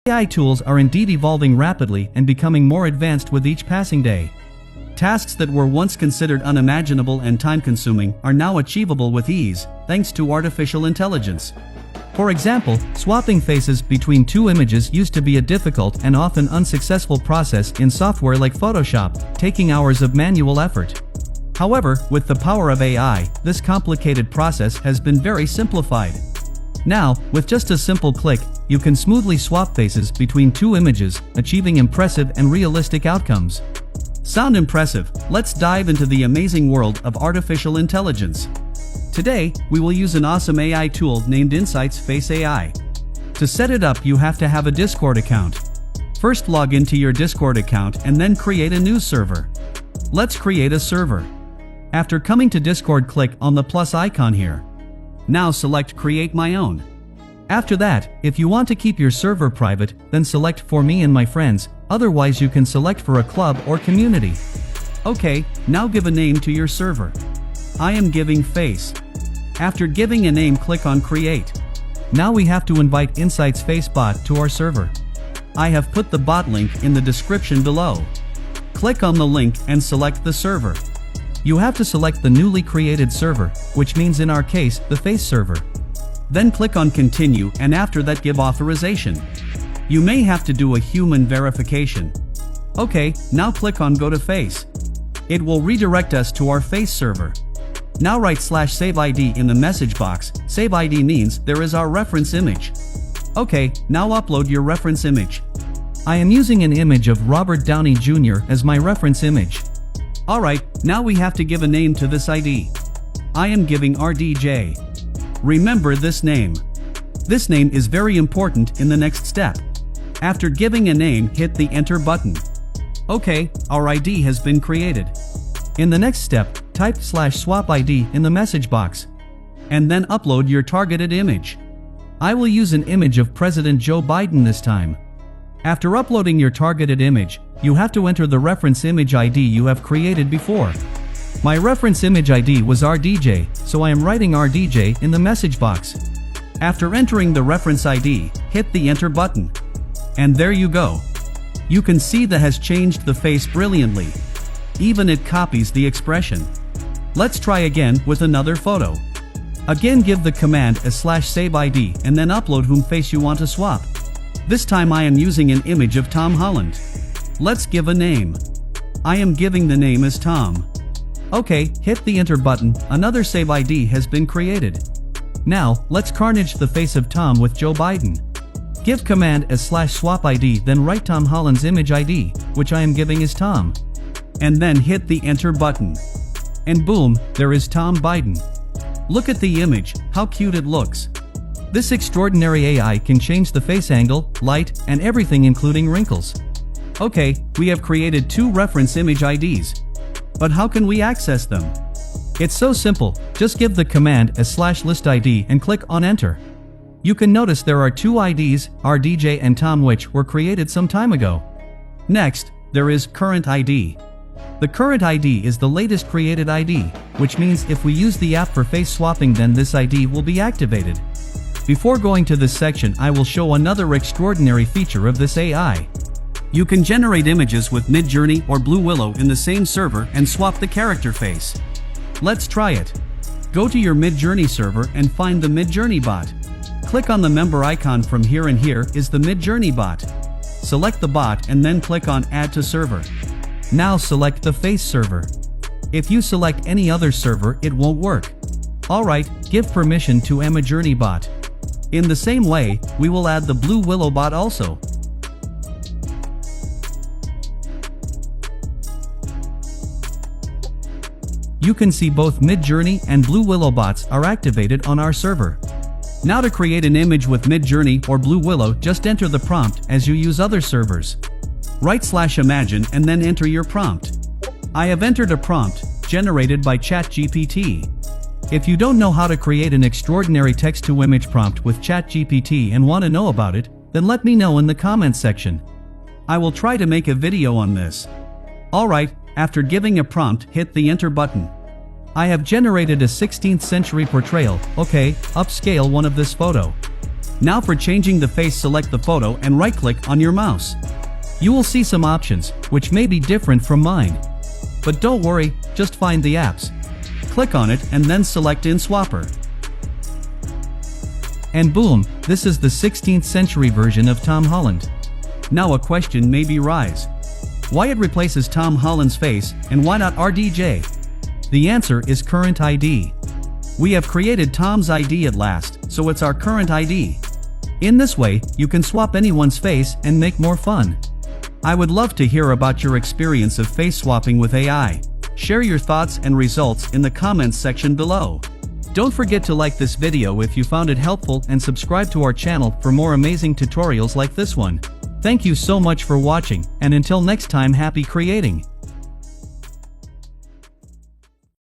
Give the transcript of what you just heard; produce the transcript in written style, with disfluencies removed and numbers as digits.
AI tools are indeed evolving rapidly and becoming more advanced with each passing day. Tasks that were once considered unimaginable and time-consuming are now achievable with ease, thanks to artificial intelligence. For example, swapping faces between two images used to be a difficult and often unsuccessful process in software like Photoshop, taking hours of manual effort. However, with the power of AI, this complicated process has been very simplified. Now, with just a simple click, you can smoothly swap faces between two images, achieving impressive and realistic outcomes. Sound impressive? Let's dive into the amazing world of artificial intelligence. Today, we will use an awesome AI tool named Insights Face AI. To set it up, you have to have a Discord account. First, log into your Discord account and then create a new server. Let's create a server. After coming to Discord, click on the plus icon here. Now select Create My Own. After that, if you want to keep your server private, then select For Me and My Friends, otherwise you can select for a club or community. Okay, now give a name to your server. I am giving Face. After giving a name, click on Create. Now we have to invite Insights Face Bot to our server. I have put the bot link in the description below. Click on the link and select the server. You have to select the newly created server, which means in our case, the Face server. Then click on Continue and after that give authorization. You may have to do a human verification. Okay, now click on Go to Face. It will redirect us to our Face server. Now write /save ID in the message box. Save ID means there is our reference image. Okay, now upload your reference image. I am using an image of Robert Downey Jr. as my reference image. Alright, now we have to give a name to this ID. I am giving RDJ. Remember this name. This name is very important in the next step. After giving a name, hit the Enter button. Okay, our ID has been created. In the next step, type /swap ID in the message box. And then upload your targeted image. I will use an image of President Joe Biden this time. After uploading your targeted image, you have to enter the reference image ID you have created before. My reference image ID was RDJ, so I am writing RDJ in the message box. After entering the reference ID, hit the Enter button. And there you go. You can see that has changed the face brilliantly. Even it copies the expression. Let's try again with another photo. Again, give the command as /save ID and then upload whom face you want to swap. This time I am using an image of Tom Holland. Let's give a name. I am giving the name as Tom. Okay, hit the Enter button, another save ID has been created. Now, let's carnage the face of Tom with Joe Biden. Give command as /swap ID then write Tom Holland's image ID, which I am giving as Tom. And then hit the Enter button. And boom, there is Tom Biden. Look at the image, how cute it looks. This extraordinary AI can change the face angle, light, and everything including wrinkles. Okay, we have created two reference image IDs. But how can we access them? It's so simple, just give the command as /list ID and click on Enter. You can notice there are two IDs, RDJ and Tom, which were created some time ago. Next, there is Current ID. The current ID is the latest created ID, which means if we use the app for face swapping, then this ID will be activated. Before going to this section, I will show another extraordinary feature of this AI. You can generate images with Midjourney or Blue Willow in the same server and swap the character face. Let's try it. Go to your Midjourney server and find the Midjourney bot. Click on the member icon from here, and here is the Midjourney bot. Select the bot and then click on Add to Server. Now select the face server. If you select any other server, it won't work. Alright, give permission to Midjourney bot. In the same way, we will add the Blue Willow bot also. You can see both Midjourney and Blue Willow bots are activated on our server. Now to create an image with Midjourney or Blue Willow, just enter the prompt as you use other servers. Write /imagine and then enter your prompt. I have entered a prompt generated by ChatGPT. If you don't know how to create an extraordinary text-to-image prompt with ChatGPT and want to know about it, then let me know in the comments section. I will try to make a video on this. Alright, after giving a prompt, hit the Enter button. I have generated a 16th century portrayal. Okay, upscale one of this photo. Now for changing the face, select the photo and right-click on your mouse. You will see some options, which may be different from mine. But don't worry, just find the apps. Click on it and then select InSwapper. And boom, this is the 16th century version of Tom Holland. Now a question may rise. Why it replaces Tom Holland's face, and why not RDJ? The answer is Current ID. We have created Tom's ID at last, so it's our current ID. In this way, you can swap anyone's face and make more fun. I would love to hear about your experience of face swapping with AI. Share your thoughts and results in the comments section below. Don't forget to like this video if you found it helpful and subscribe to our channel for more amazing tutorials like this one. Thank you so much for watching, and until next time, happy creating!